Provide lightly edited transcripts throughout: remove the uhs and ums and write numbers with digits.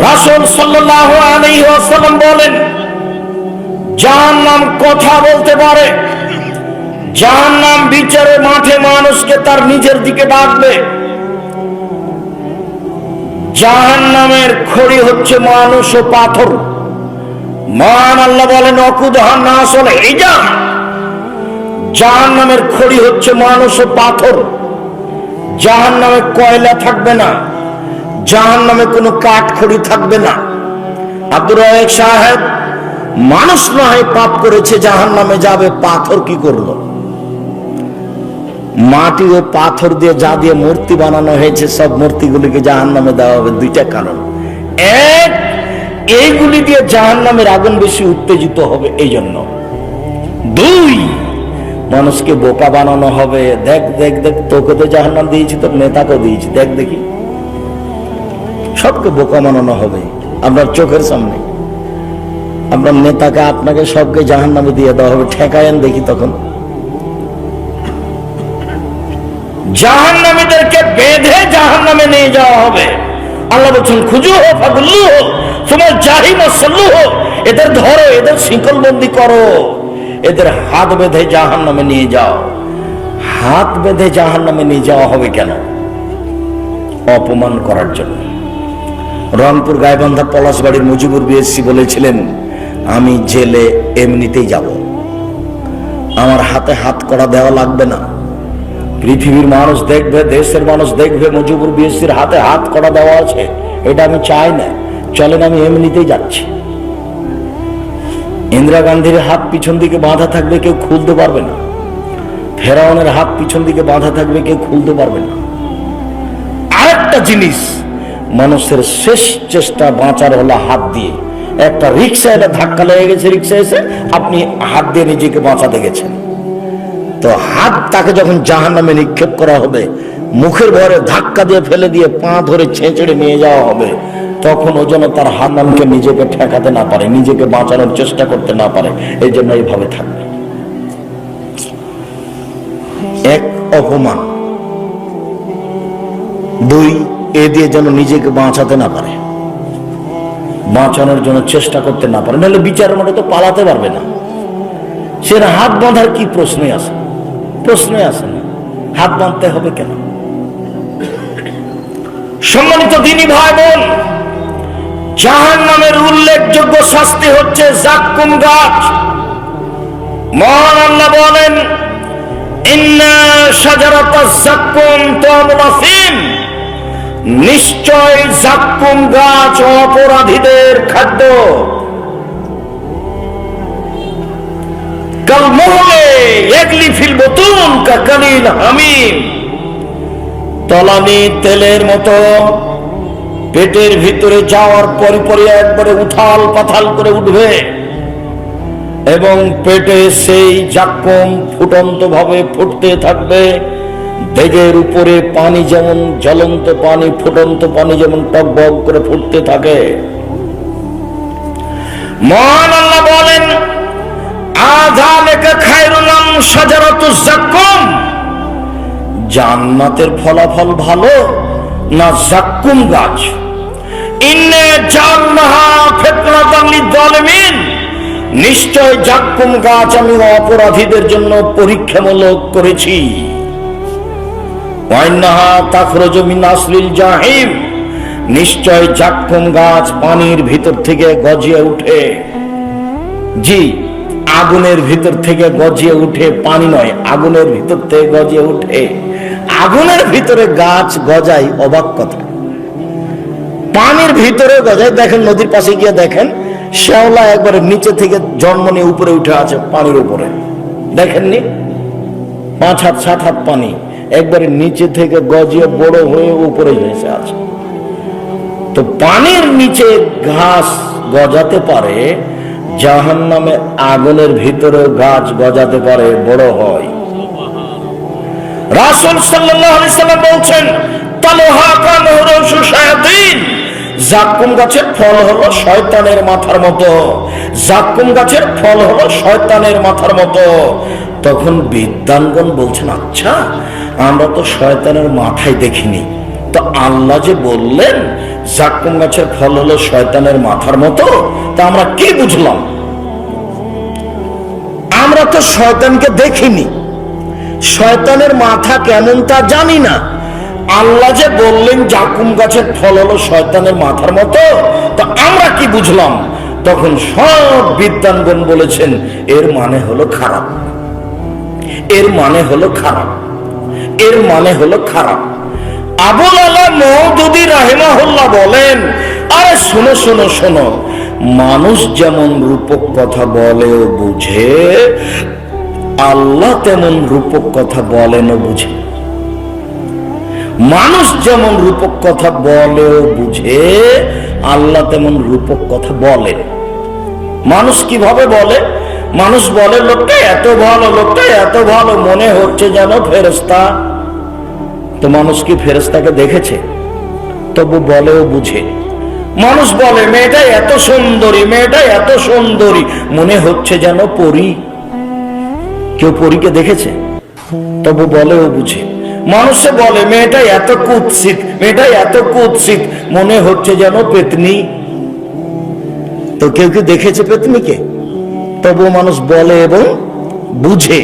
রাসূল সাল্লাল্লাহু আলাইহি ওয়াসাল্লাম বলেন, জাহান্নাম কথা বলতে পারে। জাহান্নাম বিচারের মাঠে মানুষকে তার নিজের দিকে ডাকবে। জাহান্নামের খড়ি হচ্ছে মানুষ ও পাথর। মহান আল্লাহ বলেন, অকুদহান না আসলে হিজা। জাহান্নামের খড়ি হচ্ছে মানুষ ও পাথর। জাহান্নামে কয়লা থাকবে না, জাহান্নামে কোনো কাঠ খড়ি থাকবে না। আব্দুর রাজ্জাক সাহেব মানুষ নয় পাপ করেছে, জাহান্নামে যাবে, পাথর কি করলো? মাটি ও পাথর দিয়ে যা দিয়ে মূর্তি বানানো হয়েছে সব মূর্তিগুলিকে জাহান্নামে দেওয়া হবে। দুইটা কারণ, এক, এইগুলি দিয়ে জাহান্নামের আগুন বেশি উত্তেজিত হবে এই জন্য। দুই, মানুষকে বোকা বানানো হবে। দেখ দেখ দেখ, তোকে তো জাহান্নাম দিয়েছি, তোর নেতাকে দিয়েছি, দেখ দেখি। সবকে বোকা বানানো হবে আপনার চোখের সামনে। আপনার নেতাকে, আপনাকে, সবকে জাহান্নামে দিয়ে দেওয়া হবে। ঠেকায়েন দেখি তখন। জাহান্নামীদেরকে বেঁধে জাহান্নামে নিয়ে যাওয়া হবে। আল্লাহ বলছেন, খুজুহু ফাগুল্লুহু সুম্মা জাহিম সাল্লুহু। এদের ধরো, এদের শিকলবন্দি করো, এদের হাত বেঁধে জাহান্নামে নিয়ে যাও। হাত বেঁধে জাহান্নামে নিয়ে যাওয়া হবে কেন? অপমান করার জন্য। রংপুর গাইবান্ধা পলাশবাড়ির মুজিবুর বিএসসি বলেছিলেন, আমি জেলে এমনিতেই যাব, আমার হাতে হাত করা দেওয়া লাগবে না। পৃথিবীর মানুষ দেখবে, দেশের মানুষ দেখবে মুজিবুর বিএসসির হাতে হাত করা দেওয়া আছে, এটা আমি চাই না, চলেন আমি এমনিতেই যাচ্ছি। ইন্দিরা গান্ধীর হাত পিছন দিকে বাঁধা থাকবে, কেউ খুলতে পারবে না। ফেরাউনের হাত পিছন দিকে বাঁধা থাকবে, কেউ খুলতে পারবে না। আরেকটা জিনিস, মানুষের শেষ চেষ্টা বাঁচার হলো হাত দিয়ে। একটা রিক্সা, এটা ধাক্কা লেগে গেছে, রিক্সা এসে আপনি হাত দিয়ে নিজেকে বাঁচাতে গেছেন, তো হাত তাকে যখন জাহান্নামে নিক্ষেপ করা হবে, মুখের ভরে ধাক্কা দিয়ে ফেলে দিয়ে পা ধরে ছেঁচড়ে নিয়ে যাওয়া হবে, তখন ও যেন তার হান্নামকে নিজেকে ঠেকাতে না পারে, নিজেকে বাঁচানোর চেষ্টা করতে না পারে। এই জন্য এইভাবে থাকবে। এক, অপমান। দুই, এ দিয়ে যেন নিজেকে বাঁচাতে না পারে, বাঁচানোর জন্য চেষ্টা করতে না পারে, নাহলে বিচারের মাঠে তো পালাতে পারবে না। সে হাত বাঁধার কি প্রশ্নই আছে? প্রশ্নই আসে না, হাত বাঁধতে হবে কেন? সম্মানিত দ্বীনি ভাই বোন, জাহান্নামের উল্লেখযোগ্য শাস্তি হচ্ছে জাক্কুম গাছ। মহান আল্লাহ বলেন, ইন্না শাজারাতাজ জাক্কুম তু'মুল আফিম। নিশ্চয় জাক্কুম গাছ অপরাধীদের খাদ্য। কালমুহলে ইয়াগলি ফিল বুতুন কাকালিল হামিম। তলানি তেলের মতো পেটের ভিতরে যাওয়ার পরে পরে একবারে উথাল পাথাল করে উঠবে, এবং পেটে সেই জাক্কুম ফুটন্ত ভাবে ফুটতে থাকবে। দেগের উপরে পানি যেমন জ্বলন্ত পানি, ফুটন্ত পানি যেমন টকবক করে ফুটতে থাকে। মহান আল্লাহ বলেন, আযালিকা খায়রুন আম শাজারাতুজ জাক্কুম। জান্নাতের ফলাফল ভালো না জাক্কুম গাছ? ইন্না জান্নাহা ফিতনাতান লিয-যালিমিন। নিশ্চয় জাক্কুম গাছ আমি অপরাধীদের জন্য পরীক্ষামূলক করেছি। ওয়া ইন্নাহা তাখরুজু মিন আসলিল জাহিম। নিশ্চয় জাক্কুম গাছ পানির ভিতর থেকে গজিয়ে উঠে। জি, আগুনের ভিতর থেকে গজিয়ে উঠে, পানি নয়, আগুনের ভিতর থেকে গজিয়ে উঠে। আগুনের ভিতরে গাছ গজায়, অবাক কথা। পানির ভিতরে গজায়। দেখেন, নদীর পাশে গিয়ে দেখেন, শ্যাওলা একবারে নিচে থেকে জন্ম নিয়ে উপরে উঠে আছে পানির উপরে, দেখেননি? 5 হাত 7 হাত পানি, একবারে নিচে থেকে গজিয়ে বড় হয়ে উপরে ভেসে আছে। তো পানির নিচে ঘাস গজাতে পারে, জাহান্নামে আগুনের ভিতরে গাছ গজাতে পারে, বড় হয়। রাসূল সাল্লাল্লাহু আলাইহি সাল্লাম বলছেন, তালহা কানুরুশু শায়াতিন। জাক্কুম গাছের ফল হলো শয়তানের মাথার মতো। জাক্কুম গাছের ফল হলো শয়তানের মাথার মতো। তখন বিদ্বানগণ বলছেন, আচ্ছা, আমরা তো শয়তানের মাথায় দেখিনি, তো আল্লাহ যে বললেন জাক্কুম গাছের ফল হলো শয়তানের মাথার মতো, তা আমরা কি বুঝলাম? আমরা তো শয়তানকে দেখিনি, শয়তানের মাথা কেমন তা জানি না। আল্লাহ যে বললেন জাক্কুম গাছের ফল হলো শয়তানের মাথার মতো, তা আমরা কি বুঝলাম? তখন সব বিদ্বানগণ বলেছেন এর মানে হলো খারাপ, এর মানে হলো খারাপ, এর মানে হলো খারাপ। আবুল আলা মওদুদী রাহিমাহুল্লাহ বলেন, আরে শোনো শোনো শোনো, মানুষ যেমন রূপক কথা বলে ও বুঝে, আল্লাহ তেমন রূপক কথা বলেন ও বুঝে। মানুষ যেমন রূপক কথা বলে ও বুঝে, আল্লাহ তেমন রূপক কথা বলেন। মানুষ কিভাবে বলে? মানুষ বলে লোকটা এত ভালো, লোকটা এত ভালো, মনে হচ্ছে যেন ফেরেশতা। তো মানুষ কি ফেরেশতাকে দেখেছে? তবু বলে ও বুঝে। মানুষ বলে মেয়েটা এত সুন্দরী, মেয়েটা এত সুন্দরী, মনে হচ্ছে যেন পরী। কেউ পরীকে দেখেছে? তবু বলে ও বুঝে। মানুষে বলে মেয়েটা এত কুৎসিত, মেয়েটা এত কুৎসিত, মনে হচ্ছে যেন পেতনি। তো কেউ কেউ দেখেছে পেতনিকে? তবু মানুষ বলে এবং বুঝে।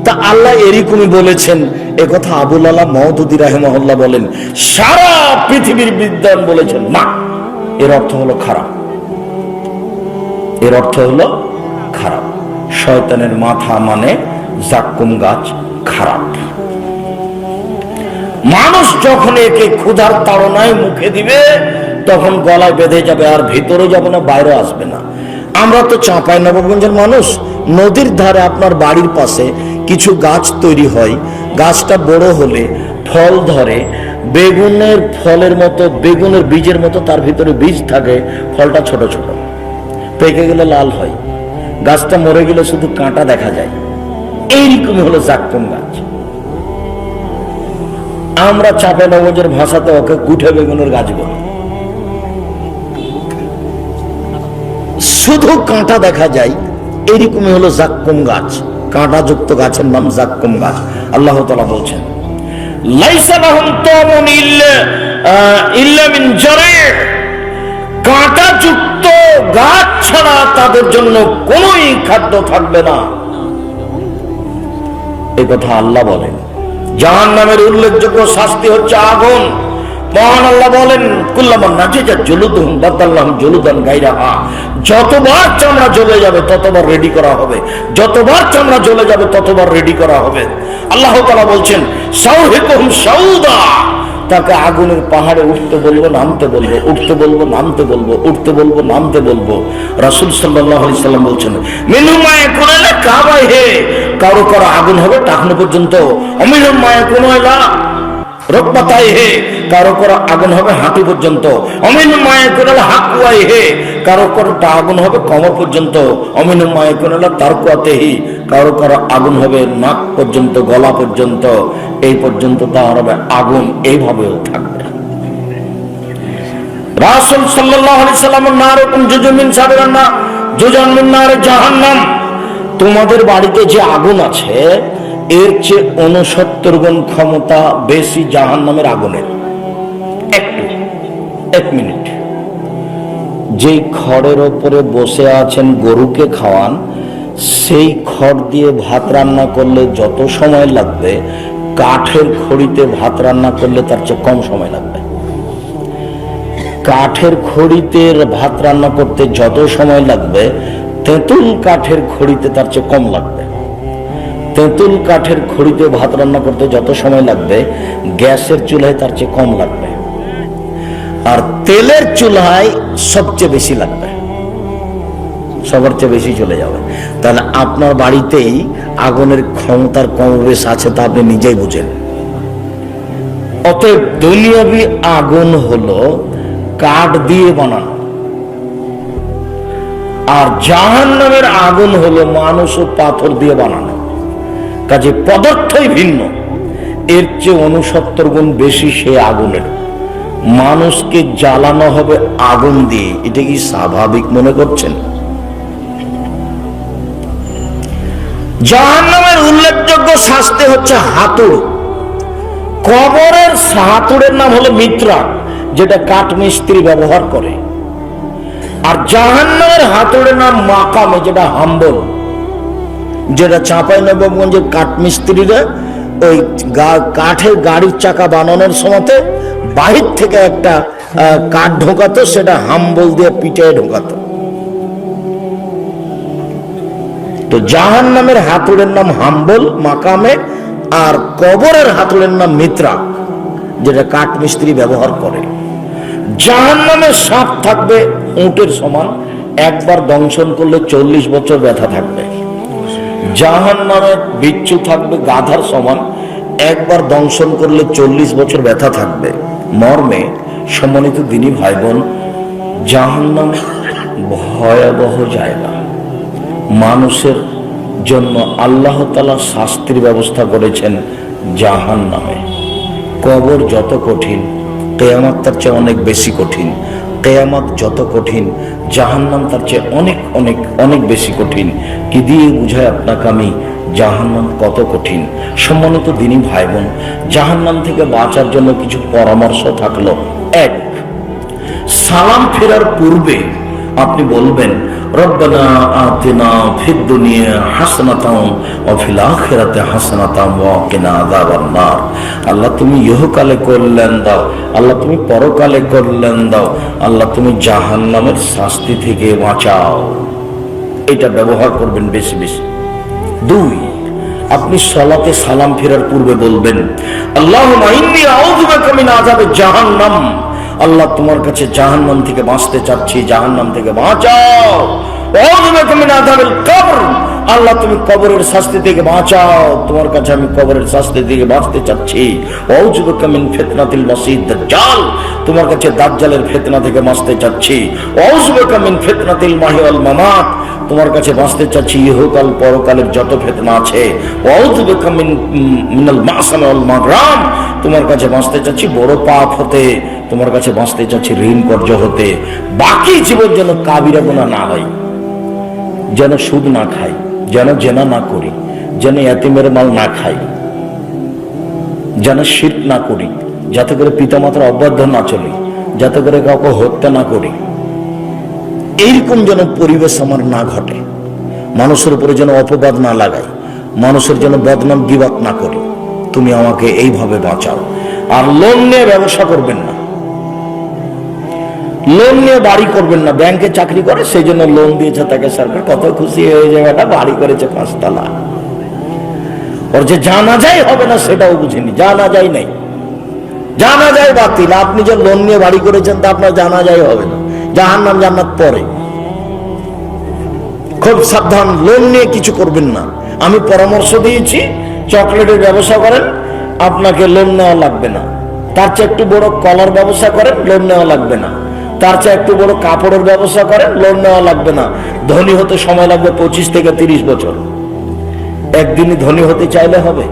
তা আল্লাহ এরকমই বলেছেন, এ কথা আবুল আলা মওদুদী রাহিমাহুল্লাহ বলেন। সারা পৃথিবীর বিদ্বান বলেছেন না, এর অর্থ হলো খারাপ, এর অর্থ হলো খারাপ। শয়তানের মাথা মানে জাক্কুম গাছ খারাপ। মানুষ যখন একে ক্ষুধার তাড়নায় মুখে দিবে, তখন গলায় বেঁধে যাবে, আর ভিতরে যাবে না, বাইরে আসবে না। আমরা তো চাঁপাইনবাবগঞ্জের মানুষ, নদীর ধারে আপনার বাড়ির পাশে কিছু গাছ তৈরি হয়, গাছটা বড় হলে ফল ধরে, বেগুনের ফলের মতো, বেগুনের বীজের মতো তার ভিতরে বীজ থাকে, ফলটা ছোট ছোট, পেকে গেলে লাল হয়, গাছটা মরে গেলে শুধু কাঁটা দেখা যায়। এইরকমই হলো জাক্কুম গাছ। আমরা চাঁপাইনবাবগঞ্জের ভাষাতে ওকে গুঠে বেগুনের গাছ বলি। শুধু কাঁটা দেখা যায়, এরকমই হলো জাক্কুম গাছ। কাঁটাযুক্ত গাছের নাম জাক্কুম গাছ। আল্লাহ তাআলা বলছেন, লাইসা লাহুম তা'মুন ইল্লা মিন জারি', কাঁটাযুক্ত গাছ ছাড়া তাদের জন্য কোনোই খাদ্য থাকবে না। এই কথা আল্লাহ বলেন। জাহান্নামের উল্লেখযোগ্য শাস্তি হচ্ছে আগুন। মহান আল্লাহ বলেন, কুল্লামা নাজিজাত জুলুদুহুম বাদাল্লাহুম জুলুদান গায়রাহা, যতবার চামড়া জ্বলে যাবে ততবার রেডি করা হবে, যতবার চামড়া জ্বলে যাবে ততবার রেডি করা হবে। আল্লাহ তাআলা বলছেন, সাউহিকুহুম সাউদা, তাকে আগুনের পাহাড়ে উঠতে বলবো, নামতে বলবো, উঠতে বলবো, নামতে বলবো, উঠতে বলবো, নামতে বলবো। রাসূল সাল্লাল্লাহু আলাইহি সাল্লাম বলছেন, মিনহুম মা ইয়াকুনু লা কাবাইহি, কারো কারো আগুন হবে টাকনো পর্যন্ত, অমিনহুম মা ইয়াকুনু লা রকবাতাইহি, কারো কারো আগুন হবে হাঁটু পর্যন্ত, অমিনহুম মা ইয়াকুনু লা হাকওয়াইহি, কারো কারো আগুন হবে কোমর পর্যন্ত, অমিনহুম মা ইয়াকুনু লা তারকুয়াতিহি, কারো কারো আগুন হবে নাক পর্যন্ত, গলা পর্যন্ত, এই পর্যন্ত তার হবে আগুন। এইভাবেও থাকবে। রাসূল সাল্লাল্লাহু আলাইহি সাল্লাম নারুকুম জুজুম মিন সাবিরান না জুজান মিন নারে জাহান্নাম, তোমাদের বাড়িতে যে আগুন আছে এর চেয়ে 69 গুণ ক্ষমতা বেশি জাহান্নামের আগুনের। এক মিনিট, যেই খড়ের ওপরে বসে আছেন গরুকে খাওয়ান, সেই খড় দিয়ে ভাত রান্না করলে যত সময় লাগবে, কাঠের খড়িতে ভাত রান্না করলে তার চেয়ে কম সময় লাগবে। কাঠের খড়িতে ভাত রান্না করতে যত সময় লাগবে, তেঁতুল কাঠের খড়িতে তার চেয়ে কম লাগবে। তেঁতুল কাঠের খড়িতে ভাত রান্না করতে যত সময় লাগবে, গ্যাসের চুলায় তার চেয়ে কম লাগবে। আর তেলের চুলায় সবচেয়ে বেশি লাগবে, সবার চেয়ে বেশি চলে যাবে। তাহলে আপনার বাড়িতেই আগুনের ক্ষমতার কম বেশ আছে, তা আপনি নিজেই বুঝেন। অতএব দুনিয়াবি আগুন হলো কাঠ দিয়ে বানানো, আর জাহান্নামের আগুন হলো মানুষ ও পাথর দিয়ে বানানো। কাজে পদার্থই ভিন্ন, এর চেয়ে 69 গুণ বেশি সে আগুনের। মানুষকে জ্বালানো হবে আগুন দিয়ে, এটা কি স্বাভাবিক মনে করছেন? জাহান্নামের উল্লেখযোগ্য শাস্তি হচ্ছে হাতুড়ি। কবরের হাতুড়ের নাম হলো মিত্রাক, যেটা কাঠ মিস্ত্রি ব্যবহার করে। আর জাহান্নামের হাতুড়ের নাম মাকামে, যেটা হাম্বল, যেটা চাঁপাইনবাবগঞ্জের কাঠ মিস্ত্রিরা ওই কাঠের গাড়ির চাকা বানানোর সময় বাহির থেকে একটা কাঠ ঢোকাতো, সেটা হাম্বল দিয়ে পিটায় ঢোকাতো। তো জাহান্নামের হাতুড়ের নাম হাম্বল মাকামে, আর কবরের হাতুড়ের নাম মিত্রা, যেটা কাঠ মিস্ত্রি ব্যবহার করে। জাহান্নামের সাপ থাকবে উটের সমান, একবার দংশন করলে 40 বছর ব্যথা থাকবে। জাহান্নামের বিচ্ছু থাকবে গাধার সমান, একবার দংশন করলে 40 বছর ব্যথা থাকবে। মর্মে সম্মানিত দিনী ভাই বোন, জাহান্নাম ভয়াবহ জায়গা। মানুষের জন্য আল্লাহ তাআলা শাস্তির ব্যবস্থা করেছেন জাহান্নামে। কবর যত কঠিন, কিয়ামত তার চেয়ে অনেক বেশি কঠিন। কিয়ামত যত কঠিন, জাহান্নাম তার চেয়ে অনেক অনেক অনেক বেশি কঠিন। কি দিয়ে বুঝায় আপনাকে আমি জাহান্নাম কত কঠিন? সম্মানিত দিনী ভাই বোন, জাহান্নাম থেকে বাঁচার জন্য কিছু পরামর্শ থাকলো। এক, সালাম ফেরার পূর্বে আপনি বলবেন, রব্বানা আতিনা ফিদ দুনিয়া হাসানাতাও ওয়া ফিল আখিরাতি হাসানাতাও ওয়া কিনা আযাবান নার। আল্লাহ তুমি ইহকালে কল্যাণ দাও, আল্লাহ তুমি পরকালে কল্যাণ দাও, আল্লাহ তুমি জাহান্নামের শাস্তি থেকে বাঁচাও। এটা ব্যবহার করবেন বেশি বেশি। দুই, আপনি সালাতে সালাম ফেরার পূর্বে বলবেন, আল্লাহুম্মা ইন্নী আউযু বিকা মিন আযাবি জাহান্নাম। আল্লাহ তোমার কাছে জাহান্নাম থেকে বাঁচতে চাচ্ছি, জাহান্নাম থেকে বাঁচাও। আউযু বিকা মিন আযাবিল কবর। আল্লাহ তুমি কবরের শাস্তি থেকে বাঁচাও, তোমার কাছে আমি কবরের শাস্তি থেকে বাঁচতে চাচ্ছি। আউযু বিকা মিন ফিতনাতিল মাসিহ দাজ্জাল। তোমার কাছে দাজ্জালের ফিতনা থেকে বাঁচতে চাচ্ছি। আউযু বিকা মিন ফিতনাতিল মাহিয়া ওয়াল মামাত। তোমার কাছে বাঁচতে চাচ্ছি ইহকাল পরকালের যত ফিতনা আছে। আউযু বিকা মিনাল মাসামি ওয়াল মাগরাম। তোমার কাছে বাঁচতে চাচ্ছি বড় পাপ হতে, তোমার কাছে বাঁচতে চাচ্ছি ঋণ কর্জ হতে। বাকি জীবন যেন কাবিরা গুনাহ না হয়, যেন সুদ না খাই, যেন জেনা না করি, যেন ইয়াতিমের মাল না খাই, যেন শিরক না করি, যাতে করে পিতামাতার অবাধ্য না চলি, যাতে করে কাউকে হত্যা না করি। এইরকম যেন পরিবেশ আমার না ঘটে, মানুষের উপরে যেন অপবাদ না লাগাই, মানুষের যেন বদনাম গীবাত না করি। তুমি আমাকে এইভাবে বাঁচাও। আর লোন নিয়ে ব্যবসা করবেন না, লোন নিয়ে বাড়ি করবেন না। ব্যাংকে চাকরি করে সেই জন্য লোন দিয়েছে তাকে সরকার, কত খুশি হয়ে যাবে, বাড়ি করেছে 5 তলা। ওর যে জানা যায় হবে না সেটাও বুঝিনি, জানা যায় নাই, জানা যায় বাতিল। আপনি যে লোন নিয়ে বাড়ি করেছেন তা আপনার জানা যায় হবে না, জাহান্নাম জান্নাত পরে। খুব সাবধান, লোন নিয়ে কিছু করবেন না। আমি পরামর্শ দিয়েছি, চকলেটের ব্যবসা করেন, আপনাকে লোন নেওয়া লাগবে না। তার চেয়ে একটু বড় কলার ব্যবসা করেন, লোন নেওয়া লাগবে না। তার চেয়ে একটু বড় কাপড়ের ব্যবসা করেন, লোন নেওয়া লাগবে না। ধনী হতে সময় লাগবে 25 থেকে 30 বছর। একদিনই ধনী হতে চাইলে হবে।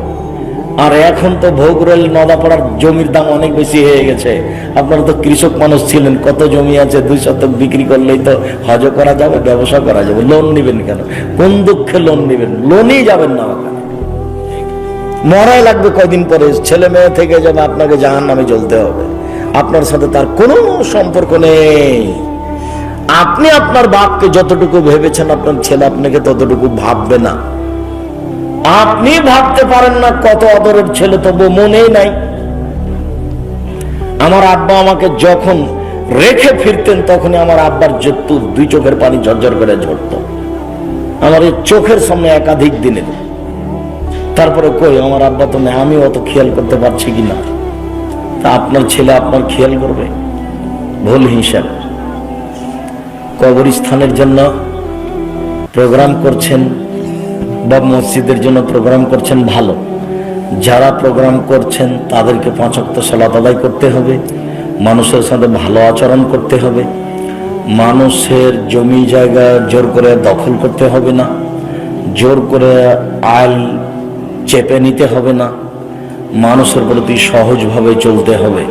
আর এখন তো ভোগরেল নদাপাড়ার জমির দাম অনেক বেশি হয়ে গেছে। আপনারা তো কৃষক মানুষ ছিলেন, কত জমি আছে, 2 শতক বিক্রি করলেই তো হজ করা যাবে, ব্যবসা করা যাবে। লোন নিবেন কেন? কোন দুঃখে লোন নিবেন? লোনই যাবেন না, মরাই লাগবে কয়দিন পরে, ছেলে মেয়ে থেকে যাবে, আপনাকে জাহান্নামে জ্বলতে হবে। আপনার সাথে তার কোনো সম্পর্ক নেই। আপনি আপনার বাপকে যতটুকু ভেবেছেন, আপনার ছেলে আপনাকে ততটুকু ভাববে না। আপনি ভাবতে পারেন না কত আদরের ছেলে, তবু মনেই নাই। আমার আব্বা আমাকে যখন রেখে ফিরতেন, তখনই আমার আব্বার 2 চোখের পানি ঝরঝর করে ঝরত আমার এই চোখের সামনে একাধিক দিনের। তারপরে কই আমার আব্বা তো নেই, আমি অত খেয়াল করতে পারছি কিনা। তা আপনার ছেলে আপনার খেয়াল করবে? ভুল হিসাব। কবরস্থানের জন্য প্রোগ্রাম করছেন বা মসজিদের জন্য প্রোগ্রাম করছেন, ভালো। যারা প্রোগ্রাম করছেন তাদেরকে 5 ওয়াক্ত সালাত আদায় করতে হবে, মানুষের সাথে ভালো আচরণ করতে হবে, মানুষের জমি জায়গা জোর করে দখল করতে হবে না, জোর করে আইল চেপে নিতে হবে না, মানুষের প্রতি সহজভাবে চলতে হবে।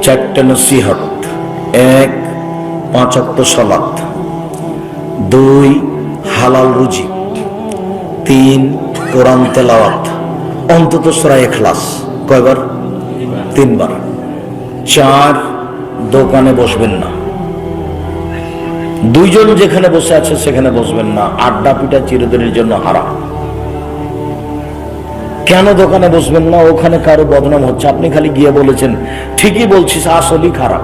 4টে নসিহত: 1 5 ওয়াক্ত সালাত, 2 হালাল রুজি, 3 কোরআন তেলাওয়াত, অন্তত সূরা ইখলাস। কয়বার? 3 বার। 4, দোকানে বসবেন না। 2 জন যেখানে বসে আছে সেখানে বসবেন না। আড্ডা পিটা চিরদিনের জন্য হারাম। কেন দোকানে বসবেন না? ওখানে কারো বদনাম হচ্ছে, আপনি খালি গিয়ে বলেছেন ঠিকই বলছিস, আসলেই খারাপ।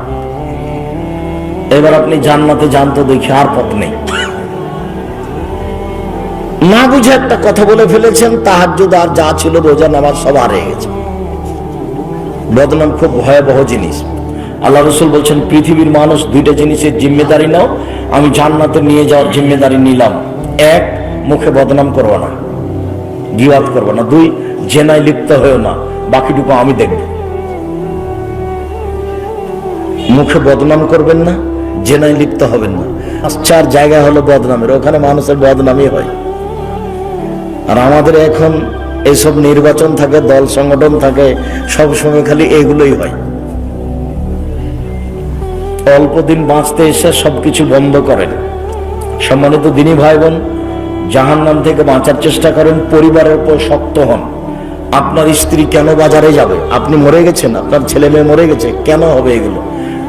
এবার আপনি জান্নাতে যান তো দেখি, আর পথ নেই। না বুঝে একটা কথা বলে ফেলেছেন, তাহাজ্জুদ আর যা ছিল রোজা নামাজ সব হারিয়ে গেছে। বদনাম খুব ভয়াবহ জিনিস। আল্লাহ রাসূল বলছেন, পৃথিবীর মানুষ 2টা জিনিসের জিম্মেদারি নাও, আমি জান্নাতে নিয়ে যাওয়ার জিম্মেদারি নিলাম। 1, মুখে বদনাম করবো না, গীবাত করবো না। 2, জেনায় লিপ্ত হয়েও না, বাকিটুকু আমি দেখব। মুখে বদনাম করবেন না, জেনায় লিপ্ত হবেন না। 4 জায়গা হলো বদনামের, ওখানে মানুষের বদনামই হয়। আর আমাদের এখন এইসব নির্বাচন থাকে, দল সংগঠন থাকে, সবসময় খালি এগুলোই হয়। অল্প দিন বাঁচতে এসে সবকিছু বন্ধ করেন। সম্মানিত দিনী ভাই বোন, জাহান্নাম থেকে বাঁচার চেষ্টা করেন, পরিবারের উপর শক্ত হন। আপনার স্ত্রী কেন বাজারে যাবে? আপনি মরে গেছেন, আপনার ছেলে মেয়ে মরে গেছে, কেন হবে এগুলো?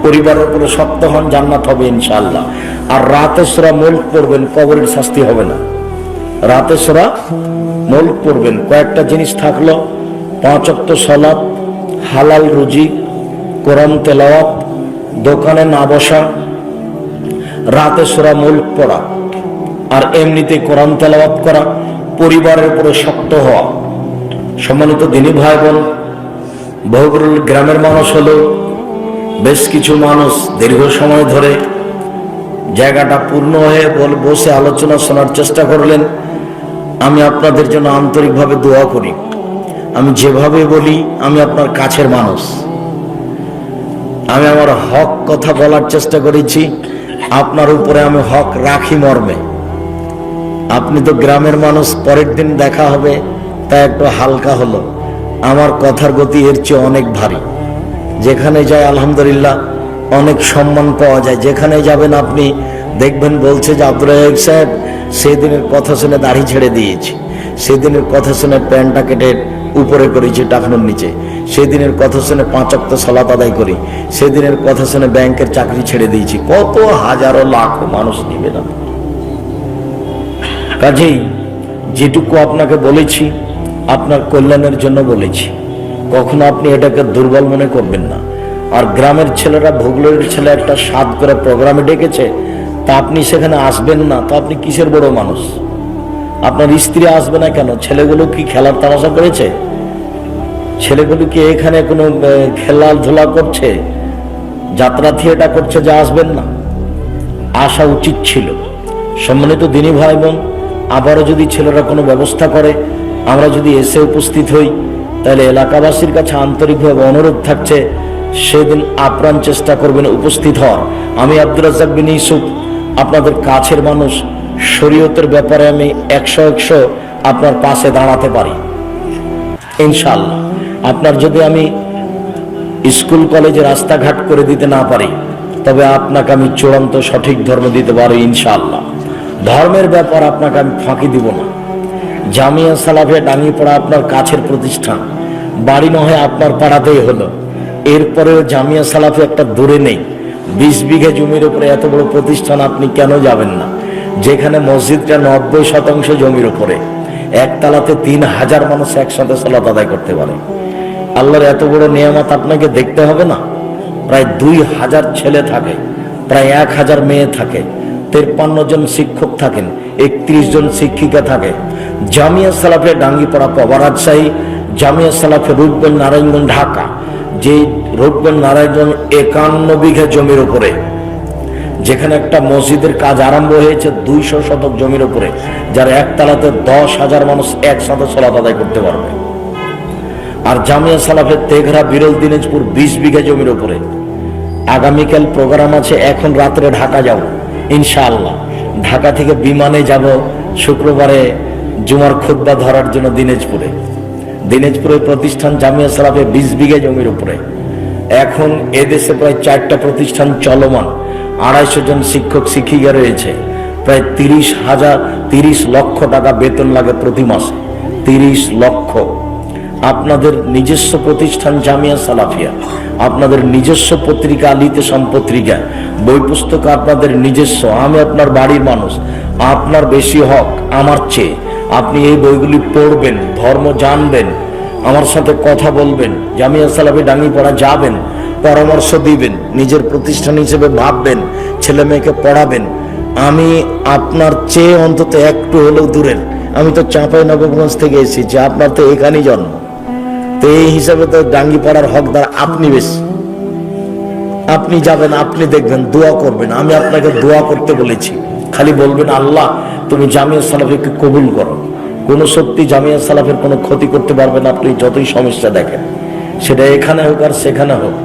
পরিবারের উপরে শক্ত হন, জান্নাত হবে ইনশাআল্লাহ। আর রাতে সূরা মুলক পড়বেন, কবরের শাস্তি হবে না। রাতে সূরা মুলক পড়বেন। কয়েকটা জিনিস থাকলো: 5 ওয়াক্ত সালাত, হালাল রুজি, কোরআন তেলাওয়াত, দোকানে না বসা, রাতে সূরা মুলক পড়া, আর এমনিতে কোরআন তেলাওয়াত করা, পরিবারের উপরে শক্ত হওয়া। সম্মানিত দিনী ভাই বোন, বহুগুলো গ্রামের মানুষ হলো, বেশ কিছু মানুষ দীর্ঘ সময় ধরে জায়গাটা পূর্ণ হয়ে বসে আলোচনা শোনার চেষ্টা করলেন। আমি আপনাদের জন্য আন্তরিকভাবে দোয়া করি। আমি যেভাবে বলি, আমি আপনার কাছের মানুষ, আমি আমার হক কথা বলার চেষ্টা করেছি, আপনার উপরে আমি হক রাখি মর্মে। আপনি তো গ্রামের মানুষ, পরের দিন দেখা হবে, তা একটু হালকা হলো। আমার কথার গতি এর চেয়ে অনেক ভারী। যেখানে যায় আলহামদুলিল্লাহ অনেক সম্মান পাওয়া যায়। যেখানে যাবেন আপনি দেখবেন বলছে যে আব্দুল রাজ্জাক সাহেব, সেদিনের কথা শুনে দাড়ি ছেড়ে দিয়েছি, সেদিনের কথা শুনে প্যান্টটা কেটে উপরে করেছি টাকানোর নিচে, সেদিনের কথা শুনে 5 ওয়াক্ত সালাত আদায় করি, সেদিনের কথা শুনে ব্যাংকের চাকরি ছেড়ে দিয়েছি। কত হাজারো লাখো মানুষ নিবে না। কাজেই যেটুকু আপনাকে বলেছি আপনার কল্যাণের জন্য বলেছি, কখনো আপনি এটাকে দুর্বল মনে করবেন না। আর গ্রামের ছেলেরা, ভোগলের ছেলে একটা সাদ করে প্রোগ্রামে ডেকেছে, তা আপনি সেখানে আসবেন না, তো আপনি কিসের বড় মানুষ? আপনার স্ত্রী আসবে না কেন? ছেলেগুলো কি খেলার তামাশা করেছে? ছেলেগুলো কি এখানে কোনো খেলাধুলা করছে, যাত্রা থিয়েটার করছে যে আসবেন না? আসা উচিত ছিল। সম্মানিত দিনী ভাই বোন, আবারও যদি ছেলেরা কোনো ব্যবস্থা করে, আমরা যদি এসে উপস্থিত হই, তাহলে এলাকাবাসীর কাছে আন্তরিকভাবে অনুরোধ থাকছে, সেদিন আপ্রাণ চেষ্টা করবেন উপস্থিত হওয়ার। আমি আব্দুর রাজ্জাক বিন ইউসুফ, আপনাদের কাছের মানুষ, শরীয়তের ব্যাপারে আমি 100 আপনার পাশে দাঁড়াতে পারি ইনশাআল্লাহ। আপনার যদি আমি স্কুল কলেজে রাস্তাঘাট করে দিতে না পারি, তবে আপনাকে আমি চূড়ান্ত সঠিক ধর্ম দিতে পারি ইনশাআল্লাহ। ধর্মের ব্যাপার আপনাকে আমি ফাঁকি দিব না। জামিয়া সালাফিয়া ডাঙ্গিপাড়া আপনার কাছের প্রতিষ্ঠান, বাড়ি নয় আপনার পাড়াতেই হলো। এরপরেও জামিয়া সালাফি একটা দূরে নেই। 20 বিঘা জমির উপরে এত বড় প্রতিষ্ঠান, আপনি কেন যাবেন না? যেখানে মসজিদটা 90% জমির উপরে, একতলাতে 3000 মানুষ একসাথে সালাত আদায় করতে পারে। আল্লাহর এত বড় নিয়ামত আপনাকে দেখতে হবে না? প্রায় 2000 ছেলে থাকে, প্রায় 1000 মেয়ে থাকে, 53 জন শিক্ষক থাকেন, 31 জন শিক্ষিকা থাকে। জামিয়া সালাফিয়া ডাঙ্গিপাড়া পাওয়া রাজশাহী, জামিয়া সালাফিয়া রূপগঞ্জ নারায়ণগঞ্জ ঢাকা। যে রূপগঞ্জ নারায়ণগঞ্জ 51 বিঘা জমির উপরে, যেখানে একটা মসজিদের কাজ আরম্ভ হয়েছে 200 শতক জমির উপরে, যার একতলাতে 10,000 মানুষ একসাথে সালাত আদায় করতে পারবে। আর জামিয়া সালাফের তেঘরা বিরল দিনাজপুর 20 বিঘা জমির উপরে। আগামীকাল প্রোগ্রাম আছে, এখন রাত্রে ঢাকা যাব ইনশাআল্লাহ। ঢাকা থেকে বিমানে যাব শুক্রবারে জুমার খুতবা ধরার জন্য দিনাজপুরে। দিনাজপুরের প্রতিষ্ঠান জামিয়া সালাফে 20 বিঘা জমির উপরে। এখন এদেশে প্রায় 4টা প্রতিষ্ঠান চলমান, 250 জন শিক্ষক শিক্ষিকা রয়েছে, প্রায় 30 লক্ষ টাকা বেতন লাগে প্রতি মাসে, 30 লক্ষ। আপনাদের নিজস্ব প্রতিষ্ঠান জামিয়া সালাফিয়া, আপনাদের নিজস্ব পত্রিকা আল ইতিসাম পত্রিকা, বই পুস্তক আপনাদের নিজস্ব। আমি আপনার বাড়ির মানুষ, আপনার বেশি হক আমার চেয়ে। আপনি এই বইগুলি পড়বেন, ধর্ম জানবেন, আমার সাথে কথা বলবেন, জামিয়া সালাফি ডাঙ্গিপাড়া যাবেন, পরামর্শ দিবেন, নিজের প্রতিষ্ঠান হিসেবে ভাববেন, ছেলে মেয়েকে পড়াবেন। আমি আপনার চেয়ে অন্তত একটু হলেও দূরের। আমি তো চাঁপাইনবাবগঞ্জ থেকে এসেছি, আপনার তো এখানেই জন্ম, তো এই হিসাবে তো ডাঙ্গিপাড়ার হকদার আপনি বেশি। আপনি যাবেন, আপনি দেখবেন, দোয়া করবেন। আমি আপনাকে দোয়া করতে বলেছি, খালি বলবেন আল্লাহ তুমি জামিয়া সালাফিকে কবুল করো। কোন সত্যি জামিয়া সালাফের কোনো ক্ষতি করতে পারবেন আপনি যতই সমস্যা দেখেন, সেটা এখানে হোক আর সেখানে হোক।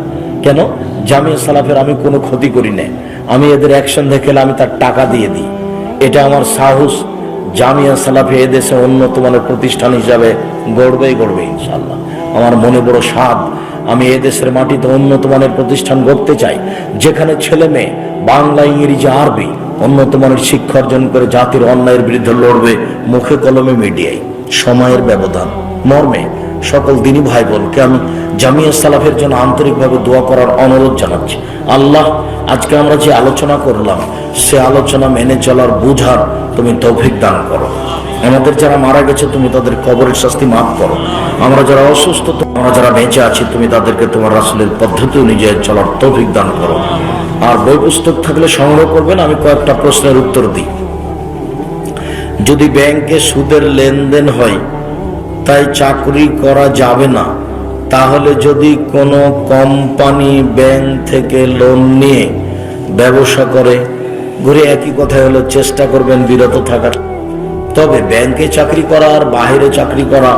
কেন? জামিয়া সালাফের আমি কোনো ক্ষতি করি না। আমি এদের অ্যাকশন দেখে আমি তার টাকা দিয়ে দিই, এটা আমার সাহস। জামিয়া সালাফি এদেশে উন্নত মানের প্রতিষ্ঠান হিসাবে গড়বেই গড়বে ইনশাআল্লাহ। আমার মনে বড় স্বাদ, আমি এদেশের মাটিতে উন্নত মানের প্রতিষ্ঠান গড়তে চাই, যেখানে ছেলে মেয়ে বাংলা, ইংরেজি, আরবি উন্নত মানের শিক্ষা অর্জন করে জাতির অন্যায়ের বিরুদ্ধে লড়বে, মুখে কলমে মিডিয়ায়। সময়ের ব্যবধান মর্মে সকল দিনী ভাই বোনকে আমি জামিয়া সালাফের জন্য আন্তরিকভাবে দোয়া করার অনুরোধ জানাচ্ছি। আল্লাহ, আজকে আমরা যে আলোচনা করলাম সে আলোচনা মেনে চলার বুঝার তুমি তৌফিক দান করো। আমাদের যারা মারা গেছে তুমি তাদের কবরের শাস্তি মাফ করো। আমরা যারা অসুস্থ, আমরা যারা বেঁচে আছি তুমি তাদেরকে তোমার রাসূলের পদ্ধতি অনুযায়ী চলার তৌফিক দান করো। আর বই পুস্তক থাকলে সংগ্রহ করবেন। আমি কয়েকটা প্রশ্নের উত্তর দিই। যদি ব্যাংকে সুদের লেনদেন হয় তাই চাকরি করা যাবে না, তাহলে যদি কোনো কোম্পানি ব্যাংক থেকে লোন নিয়ে ব্যবসা করে, ঘুরে একই কথা হলো, চেষ্টা করবেন বিরত থাকার। তবে ব্যাংকে চাকরি করা আর বাইরে চাকরি করা,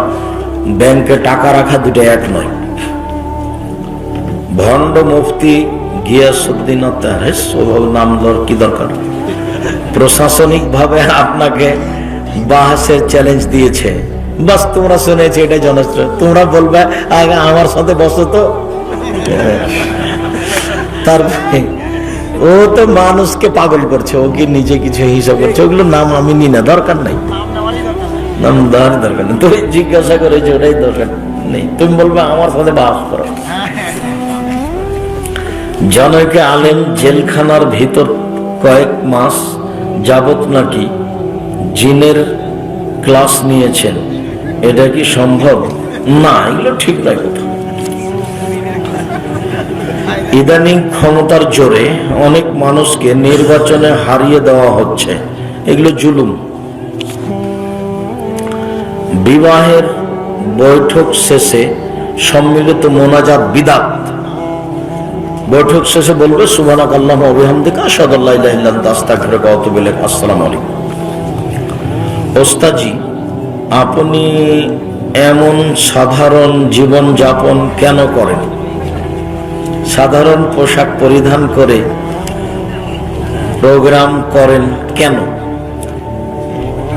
ব্যাংকে টাকা রাখা দুটো এক নয়। ভণ্ড মুফতি গিয়াসউদ্দিন নাম কি দরকার, প্রশাসনিক ভাবে আপনাকে বাহাসের চ্যালেঞ্জ দিয়েছে, বাস তোমরা শুনেছি, এটা জনশ্র। তোমরা বলবে আগে আমার সাথে বসো তো। তারপরে ও তো মানুষকে পাগল করছে, ও কি নিজে কিছু হিসাব করছে, ওগুলো নাম আমি নি না, দরকার নাই, নাম দরকার নেই। তুই জিজ্ঞাসা করেছো, ওটাই দরকার নেই। তুমি বলবে আমার সাথে বাস করো। জনকে আলেম জেলখানার ভিতর কয়েক মাস যাবত নাকি জিনের ক্লাস নিয়েছেন, এটা কি সম্ভব? না, এগুলো ঠিক নয় কথা। ইদানিং ক্ষমতার জোরে অনেক মানুষকে নির্বাচনে হারিয়ে দেওয়া হচ্ছে, এগুলো জুলুম। বিবাহের বৈঠক শেষে সম্মিলিত মোনাজাত বিদআত। বৈঠক শেষে বলবে সুবহানাকাল্লাহি ওয়া বিহামদিকা আশহাদু আল্লা ইলাহা ইল্লা আনতা আস্তাগফিরুকা ওয়া আতুবু ইলাইক। আসসালামু আলাইকুম। ওস্তাদজি, আপনি এমন সাধারণ জীবন যাপন কেন করেন? সাধারণ পোশাক পরিধান করে প্রোগ্রাম করেন কেন?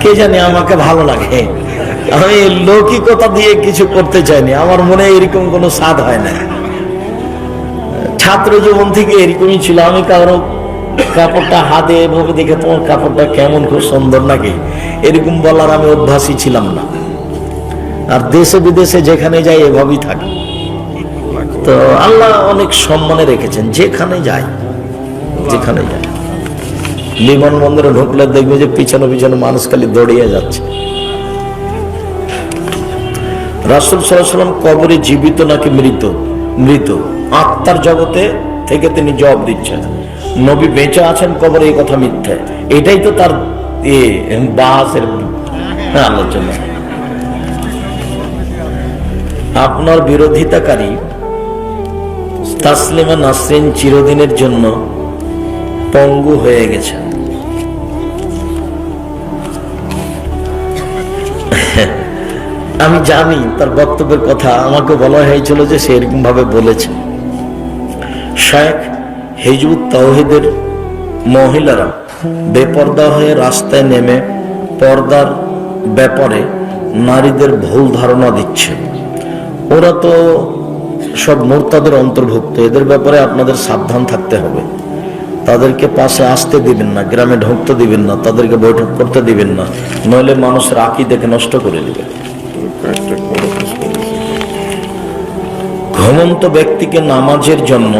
কে জানে, আমাকে ভালো লাগে। আমি লৌকিকতা দিয়ে কিছু করতে চাইনি, আমার মনে এরকম কোনো স্বাদ হয় না। ছাত্র জীবন থেকে এরকমই ছিল। আমি কারো কাপড়টা হাতে এভাবে দেখে, তোমার কাপড়টা কেমন, খুব সুন্দর নাকি, এরকম বলার আমি অভ্যাসী ছিলাম না। আর দেশে বিদেশে যেখানে যাই এভাবেই থাকি। তো আল্লাহ অনেক সম্মানে রেখেছেন, যেখানে যাই, যেখানে যাই। বিমানবন্দরে ঢুকলে দেখবে যে পিছনে পিছনে মানুষ খালি দৌড়িয়ে যাচ্ছে। রাসূল সাল্লাল্লাহু আলাইহি ওয়াসাল্লাম কবরে জীবিত নাকি মৃত? মৃত। আত্মার জগতে থেকে তিনি জবাব দিচ্ছেন। নবী বেঁচে আছেন কবরে, এই কথা মিথ্যা। এটাই তো তার বাহাসের আলোচনা। আপনার বিরোধিতাকারী তাসলিমা নাসরিন চিরদিনের জন্য পঙ্গু হয়ে গেছে। আমি জানি তার বক্তব্যের কথা, আমাকে বলা হয়েছিল যে সে এরকম ভাবে বলেছে। শেখ হিজবুত তাওহীদের মহিলারা বেপর্দা হয়ে রাস্তায় নেমে পর্দার ব্যাপারে নারীদের ভুল ধারণা দিচ্ছে। ওরা তো সব মুরতাদের অন্তর্ভুক্ত, এদের ব্যাপারে আপনাদের সাবধান থাকতে হবে। তাদেরকে পাশে আসতে দিবেন না, গ্রামে ঢুকতে দিবেন না, তাদেরকে বৈঠক করতে দিবেন না, নইলে মানুষের আকীদাকে নষ্ট করে দিবে। ঘুমন্ত ব্যক্তিকে নামাজের জন্য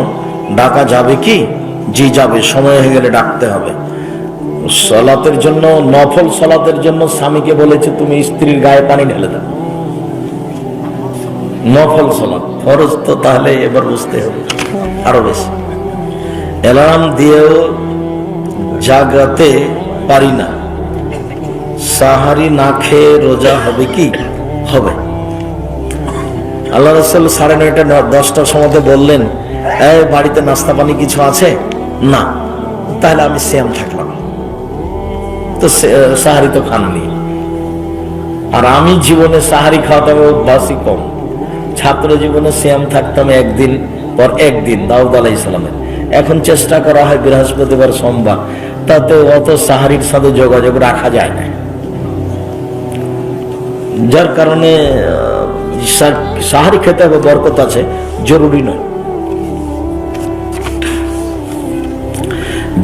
ডাকা যাবে কি? জি যাবে, সময় হয়ে গেলে ডাকতে হবে। সালাতের জন্য, নফল সালাতের জন্য স্বামীকে বলেছে তুমি স্ত্রীর গায়ে পানি ঢেলে দাও। নফল সালাত, ফরজ তো তাহলে এবার বুঝতে হবে আরো বেশি। অ্যালার্ম দিয়েও জাগাতে পারি না, সাহারি না খেয়ে রোজা হবে কি? হবে। আল্লাহ রাসূল 9:30 10টার সময় বললেন, এই বাড়িতে নাস্তা পানি কিছু আছে না? তাহলে আমি সিয়াম থাকলাম। তো সাহারি তো খাননি। আর আমি জীবনে সাহারি খাওয়াতাম অভ্যাসই কম। ছাত্র জীবনে সিয়াম থাকতাম একদিন পর একদিন, দাউদ আলাইহিস সালামের। এখন চেষ্টা করা হয় বৃহস্পতিবার সোমবার, তাতে অত সাহারির সাথে যোগাযোগ রাখা যায় না, যার কারণে সাহারি খেতে হবে, বরকত আছে, জরুরি নয়।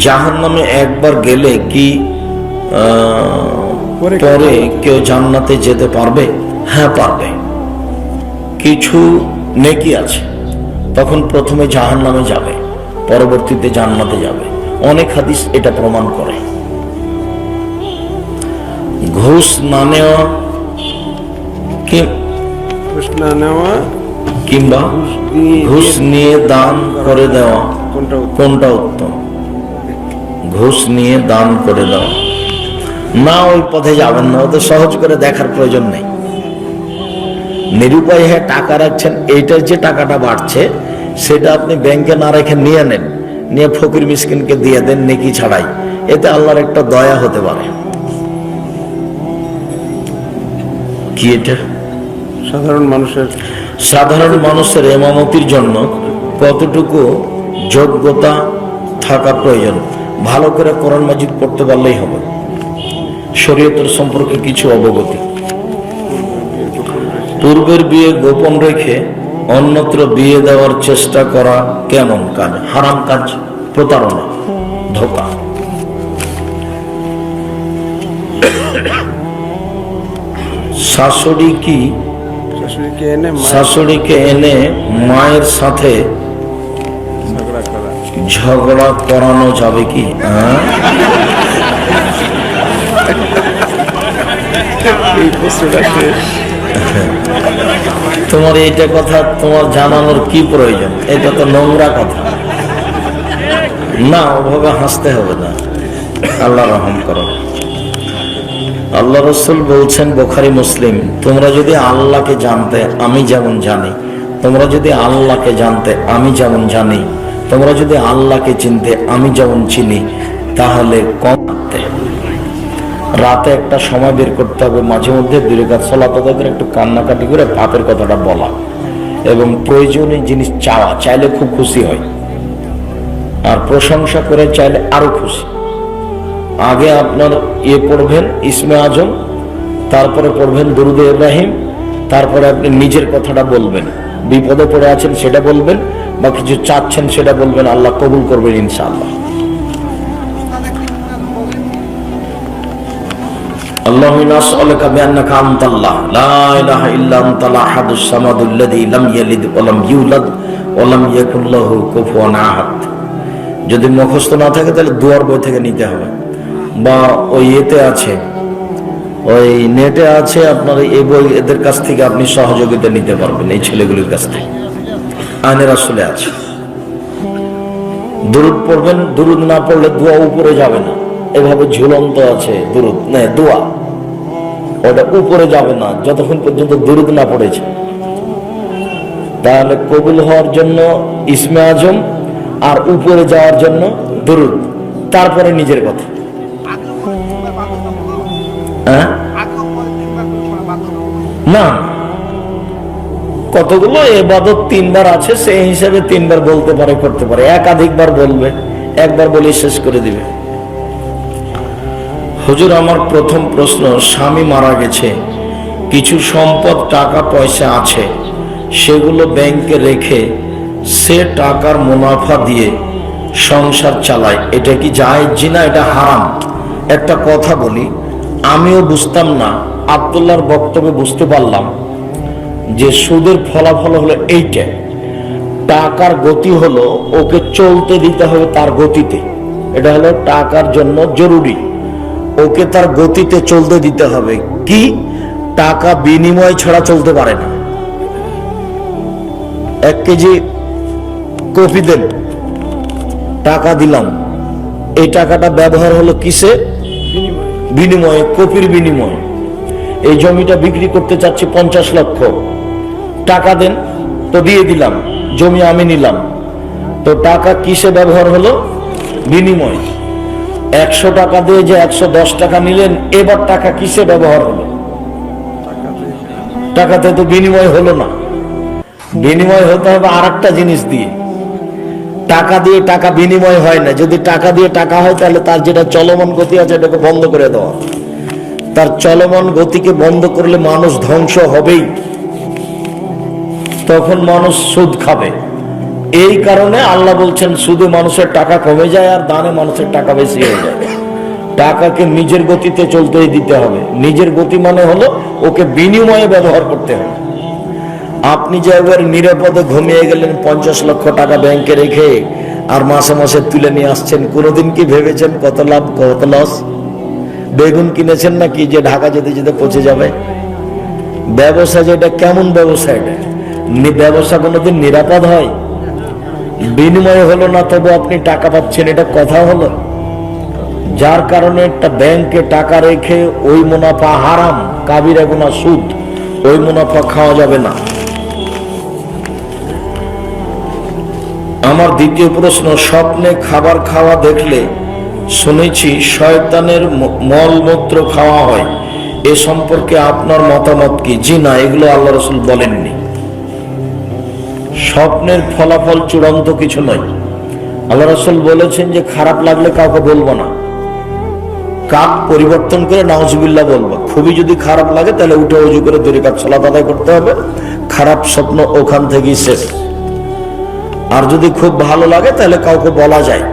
জাহান্নামে একবার গেলে কি পরে কেউ জান্নাতে যেতে পারবে? হ্যাঁ পারবে। কিছু নেকি আছে, তখন প্রথমে জাহান্নামে যাবে, পরবর্তীতে জান্নাতে যাবে। অনেক হাদিস এটা প্রমাণ করে। ঘুষ না নেওয়া কিংবা ঘুষ নিয়ে দান করে দেওয়া কোনটা উত্তম? ঘুষ নিয়ে দান করে দেওয়া। না, ওই পথে যাবেন না, ওদের সহজ করে দেখার প্রয়োজন নেই। নিরুপায় হয়ে টাকা রাখছেন, এইটার যে টাকাটা বাড়ছে সেটা আপনি ব্যাংকে না রেখে নিয়ে নেন, নিয়ে ফকির মিসকিনকে দিয়ে দেন নেকি ছাড়াই, এতে আল্লাহর একটা দয়া হতে পারে। কি এটা? সাধারণ মানুষের ইমামতির জন্য কতটুকু যোগ্যতা থাকা প্রয়োজন? ভালো করে কোরআন মাজিদ পড়তে পারলেই হবে, শরীয়তের সম্পর্কে কিছু অবগতি। পূর্বের বিয়ে গোপন রেখে অন্যত্র বিয়ে দেওয়ার চেষ্টা করা কেমন কাজ? হারাম কাজ, প্রতারণা, ধোঁকা। শাশুড়িকে এনে মায়ের সাথে ঝগড়া করানো যাবে কি? তোমার এইটা কথা তোমার জানানোর কি প্রয়োজন? এটা তো নোংরা কথা না, ওভাবে হাসতে হবে না। আল্লাহ রহম করো। আল্লাহ রাসূল বলছেন, বুখারী মুসলিম, তোমরা যদি আল্লাহকে জানতে আমি যেমন জানি, তোমরা যদি আল্লাহকে জানতে আমি যেমন জানি, তোমরা যদি আল্লাহকে চিনতে আমি যেমন চিনি, তাহলে কম রাতে একটা সময় বের করতে হবে, মাঝে মধ্যে 2 রাকাত সালাত আদায় করে একটু কান্নাকাটি করে পাপের কথাটা বলা, এবং প্রয়োজনীয় জিনিস চাওয়া। চাইলে খুব খুশি হয়, আর প্রশংসা করে চাইলে আরো খুশি। আগে আপনার পড়বেন ইসমে আজম, তারপরে পড়বেন দুরুদে ইব্রাহিম, তারপরে আপনি নিজের কথাটা বলবেন, বিপদে পড়ে আছেন সেটা বলবেন, বা কিছু চাচ্ছেন সেটা বলবেন, আল্লাহ কবুল করবেন ইনশাআল্লাহ। আল্লাহুম্মা নাসআলুকা বিআন্নাকা আনতাল্লাহ লা ইলাহা ইল্লা আনতাল আহাদুস সামাদুল্লাযী লাম ইয়ালিদ ওয়া লাম ইউলাদ ওয়া লাম ইয়াকুল লাহু কুফুয়ান আহাদ। যদি মুখস্থ না থাকে তাহলে দুয়ার বই থেকে নিতে হবে, বা ওই এতে আছে, ওই নেটে আছে আপনার এই বই, এদের কাছ থেকে আপনি সহযোগিতা নিতে পারবেন, এই ছেলেগুলির কাছ থেকে আইনে রাসূলে আছে। দুরূদ পড়বেন, দুরূদ না পড়লে দোয়া উপরে যাবে না, এভাবে ঝুলন্ত আছে দুরূদ না, দোয়া ওটা উপরে যাবে না যতক্ষণ পর্যন্ত দুরূদ না পড়েছে। তাহলে কবুল হওয়ার জন্য ইসমে আজম, আর উপরে যাওয়ার জন্য দুরূদ, তারপরে নিজের কথা। না, কতগুলো ইবাদত 3 বার আছে, সেই হিসাবে 3 বার বলতে পারে, করতে পারে। একাধিকবার বলবে, একবার বলে শেষ করে দিবে। হুজুর, আমার প্রথম প্রশ্ন, স্বামী মারা গেছে, কিছু সম্পদ টাকা পয়সা আছে, সেগুলো ব্যাংকে রেখে সে টাকার মুনাফা দিয়ে সংসার চালায়, এটা কি জায়েজ না এটা হারাম? একটা কথা বলি, আমিও বুঝতাম না, আব্দুল্লাহর বক্তব্যে বুঝতে পারলাম যে সুদের ফলাফল হলো এইটা, টাকার গতি হলো ওকে চলতে দিতে হবে তার গতিতে। এটা হলো টাকার জন্য জরুরি, ওকে তার গতিতে চলতে দিতে হবে। কি? টাকা বিনিময় ছাড়া চলতে পারে না। 1 কেজি কফি দেন, টাকা দিলাম, এই টাকাটা ব্যবহার হলো কিসে? বিনিময়ে, কফির বিনিময়ে। এই জমিটা বিক্রি করতে চাচ্ছি 50 লক্ষ, টাকা দেন, তো দিয়ে দিলাম, জমি আমি নিলাম, তো টাকা কিসে ব্যবহার হলো? বিনিময়। 100 টাকা দিয়ে যে 110 টাকা নিলেন, এবার টাকা কিসে ব্যবহার হলো? টাকাতে তো বিনিময় হলো না। বিনিময় হতে হবে আর একটা জিনিস দিয়ে। টাকা দিয়ে টাকা বিনিময় হয় না। যদি টাকা দিয়ে টাকা হয় তাহলে তার যেটা চলমান গতি আছে এটাকে বন্ধ করে দেওয়া। তার চলমান গতিকে বন্ধ করলে মানুষ ধ্বংস হবেই, তখন মানুষ সুদ খাবে। এই কারণে আল্লাহ বলছেন সুদে মানুষের টাকা কমে যায় আর দানে মানুষের টাকা বেশি হয়ে যায়। টাকাকে নিজের গতিতে চলতেই দিতে হবে। নিজের গতি মানে হলো ওকে বিনিময়ে ব্যবহার করতে হবে। আপনি যে একবার নিরাপদে ঘুমিয়ে গেলেন 50 লক্ষ টাকা ব্যাংকে রেখে আর মাসে মাসে তুলে নিয়ে আসছেন, কোনোদিন কি ভেবেছেন কত লাভ কত লস? বেগুন কিনেছেন নাকি যে ঢাকা যেতে যেতে পচে যাবে? ব্যবসা যেটা কেমন ব্যবসা? এটা ব্যবসা কোনোদিন নিরাপদ হয়? বিনিময় হলো না তবু আপনি টাকা পাচ্ছেন, এটা কথা হলো? যার কারণে একটা ব্যাংকে টাকা রেখে ওই মুনাফা হারাম, কাবিরা গুনাহ সুদ, ওই মুনাফা খাওয়া যাবে না। আমার দ্বিতীয় প্রশ্ন, স্বপ্নে খাবার খাওয়া দেখলে শুনেছি শয়তানের মলমূত্র খাওয়া হয়, এ সম্পর্কে আপনার মতামত কি? জি না, এগুলো আল্লাহ রাসূল বলেননি। স্বপ্নের ফলাফল চূড়ান্ত কিছু নয়। আল্লাহ রাসূল বলেছেন যে খারাপ লাগলে কাউকে বলবো না, কাক পরিবর্তন করে নাউজুবিল্লাহ বলবো। খুবই যদি খারাপ লাগে তাহলে উঠে ওযু করে 2 রাকাত সালাত আদায় করতে হবে, খারাপ স্বপ্ন ওখান থেকেই শেষ। আর যদি খুব ভালো লাগে তাহলে কাউকে বলা যায়।